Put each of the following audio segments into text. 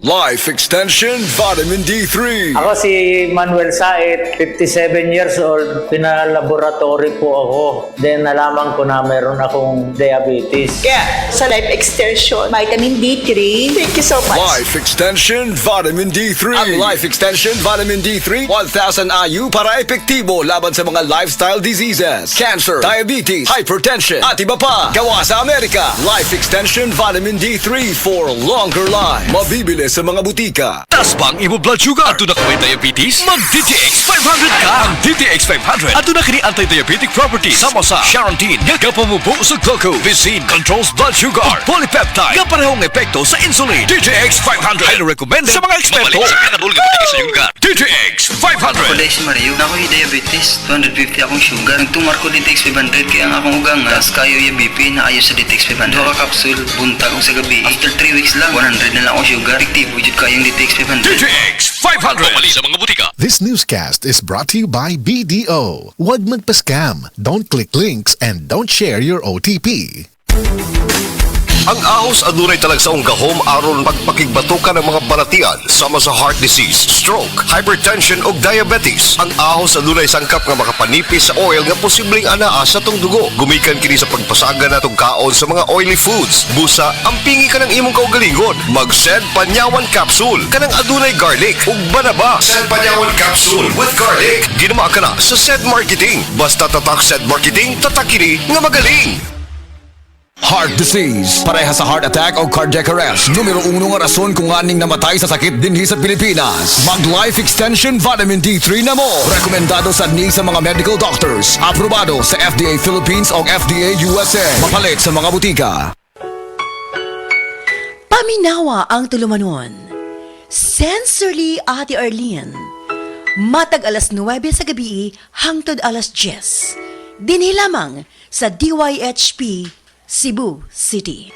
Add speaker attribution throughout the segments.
Speaker 1: Life Extension Vitamin D3.
Speaker 2: Ako si Manuel Said, 57 years old. Pinalaboratory po ako. Then nalaman ko na meron akong diabetes.
Speaker 3: Kaya sa Life Extension, Vitamin D3, thank you so much.
Speaker 1: Life Extension Vitamin D3. Ang Life Extension Vitamin D3, 1,000 IU para epektibo laban sa mga lifestyle diseases, cancer, diabetes, hypertension, at iba pa. Gawa sa Amerika. Life Extension Vitamin D3 for longer life. Mabibili sa mga butika.
Speaker 4: Taas ba ang imo blood sugar? Ato na kay diabetes? Mag DTX 500 ka! Ang DTX 500 ato na kini anti-diabetic properties sama sa Charantine nga kapamubo sa glucose, Vicine controls blood sugar, ug polypeptide nga parehong epekto sa insulin. DTX 500 ay recommended sa mga eksperto. DTX 500.
Speaker 5: Ako dahil si Mario, na ako'y diabetes, 250 akong sugar. Nagtumar ko DTX 500 kaya ang akong ugang nga, tas kayo yung BP na ayos sa DTX 500. Dua ka kapsul, buntag kong sa gabi. After 3 weeks lang, 100 na lang akong sugar. Aktibo, jud kayong DTX 500.
Speaker 4: DTX 500. Pumali sa mga butika.
Speaker 6: This newscast is brought to you by BDO. Huwag magpa-scam. Don't click links and don't share your OTP.
Speaker 7: Ang ahos adunay talagsaong gahom aron pagpakigbatukan ng mga balatian sama sa heart disease, stroke, hypertension ug diabetes. Ang ahos adunay sangkap nga makapanipis sa oil nga posibleng anaa sa tong dugo. Gumikan kini sa pagpasaga natong kaon sa mga oily foods. Busa, ampingi ka ng imong kaugalingon. Mag-Sed Panyawan Capsule kanang adunay garlic ug banaba. Sed Panyawan Capsule with garlic. Ginawa ka na sa Sed Marketing. Basta tatak Sed Marketing, tatak kini nga magaling.
Speaker 1: Heart disease, pareha sa heart attack o cardiac arrest. Numero 1 nga rason kung aning namatay sa sakit dinhi sa Pilipinas. Mag Life Extension Vitamin D3 na mo. Rekomendado sa ni sa mga medical doctors. Aprobado sa FDA Philippines o FDA USA. Mapalit sa mga butika.
Speaker 8: Paminawa ang tulumanon. Sensorily Ate Arlene. Matag alas 9 sa gabi hangtod alas 10. Dinhi lamang sa DYHP Cebu City.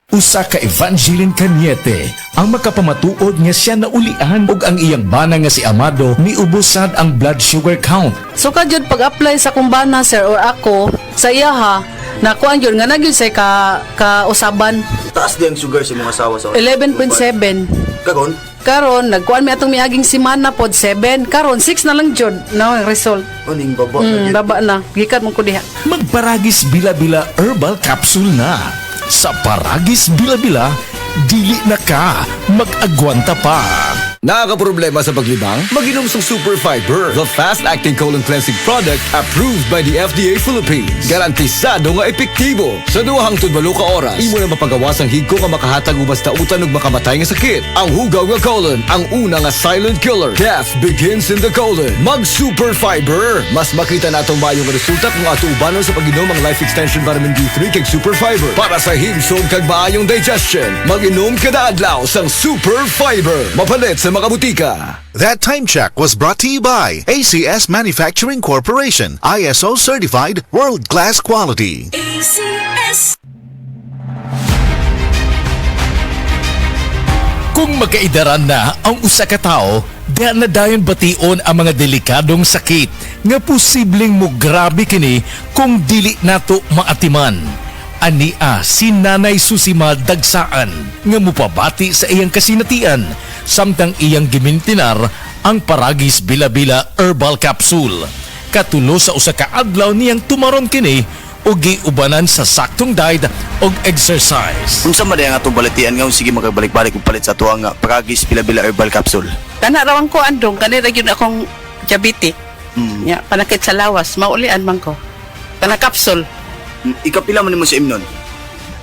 Speaker 9: Usa ka Evangeline Cañete ang makapamatuod nga siya naulian ug ang iyang bana nga si Amado miubusad ang blood sugar count.
Speaker 10: So kadyod pag-apply sa kumbana sir or ako sa iya ha, nakuan yun nga nagyud say ka usaban.
Speaker 5: Taas din ang sugar sa mga asawa sa
Speaker 10: 11.7.
Speaker 5: Kagon?
Speaker 10: Karon nagkuan mi atong miaging semana pod 7. Karon 6 na lang jud na ang result.
Speaker 5: Uning baba
Speaker 10: Baba na. Gikat mo ko diha.
Speaker 9: Magparagis bila-bila herbal capsule na. Sa Paragis Bila-Bila, dili na ka mag-agwanta pa.
Speaker 1: Nakakaproblema sa paglibang? Mag-inom sa Super Fiber, the fast-acting colon cleansing product approved by the FDA Philippines. Garantisado nga epektibo. Sa 2 hangtod 8 ka oras, imo na mapagawas ang higko nga makahatag og basta utan ug makamatay nga sakit. Ang hugaw nga colon, ang una nga silent killer. Death begins in the colon. Mag Super Fiber. Mas makita natong maayong resulta kung ato ubanon sa pag-inom ang Life Extension Vitamin D3 kay Super Fiber. Para sa himsog kag maayong digestion, mag-inom kada adlaw sang Super Fiber. Mapalit sa mga butika.
Speaker 6: That time check was brought to you by ACS Manufacturing Corporation. ISO certified world-class quality.
Speaker 3: ACS.
Speaker 9: Kung magkaidaran na ang usa ka tawo, diha na dayon bation ang mga delikadong sakit nga posibleng mo grabe kini kung dili nato maatiman. Ania si Nanay Susima Dagsaan nga mupabati sa iyang kasinatian samtang iyang gimintinar ang Paragis Bila-Bila Herbal Capsule. Katulo sa usa ka adlaw niyang tumaron kini o giubanan sa saktong diet og exercise.
Speaker 5: Unsa man ang atong balatian nga sige magabalik-balik ug palit sa tuwa nga Paragis Bila-Bila Herbal Capsule.
Speaker 10: Kana rawan ko andong kanira gyud akong diabetic. Ya, panakit sa lawas, maulian man ko. Kana capsule.
Speaker 5: Ikapila man nimo sa imnon.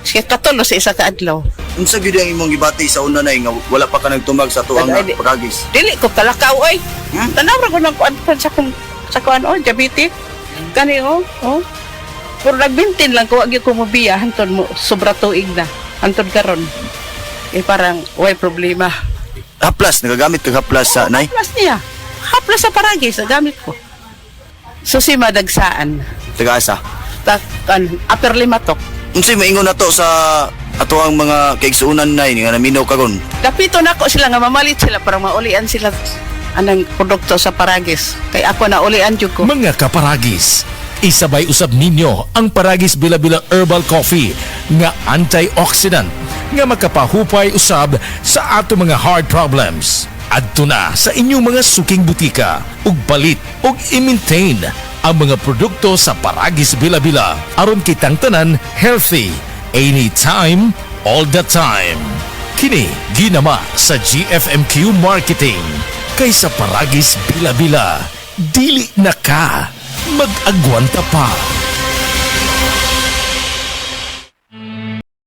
Speaker 10: Sige katulo sa isa ka adlaw.
Speaker 5: Unsa gyud ang imong gibati sa una na nga wala pa ka nagtumag sa tuwa nga Paragis?
Speaker 10: Dili ko kalakaw oy. Tanaw ra ko nang kuan sa kuan oy diabetic. Kani oh. Pero nagbintin lang ko wag ko mobiya hantod mo sobra tuig na. Hantod karon. Parang way problema.
Speaker 5: Haplas nagagamit ka haplas sa nay.
Speaker 10: Haplas niya. Haplas sa Paragis gamit ko. Susima Dagsaan.
Speaker 5: Taga-asa.
Speaker 10: Upper Limatok.
Speaker 5: Unsay maingon nato sa ato ang mga kaigsuunan nay nga naminaw kagon?
Speaker 10: Kapito na ko sila nga mamalit sila para maulian sila anang produkto sa Paragis. Kay ako na ulian jud ko.
Speaker 9: Mga kaparagis, isabay usab ninyo ang Paragis Bila-Bila Herbal Coffee nga antioxidant nga makapahupay usab sa ato mga heart problems. Adto na sa inyong mga suking butika ug balit ug i-maintain ang mga produkto sa Paragis Bila-Bila aron kitang tanan healthy anytime, all the time. Kini ginama sa GFMQ Marketing kaysa Paragis Bila-Bila. Dili na ka mag-agwanta pa.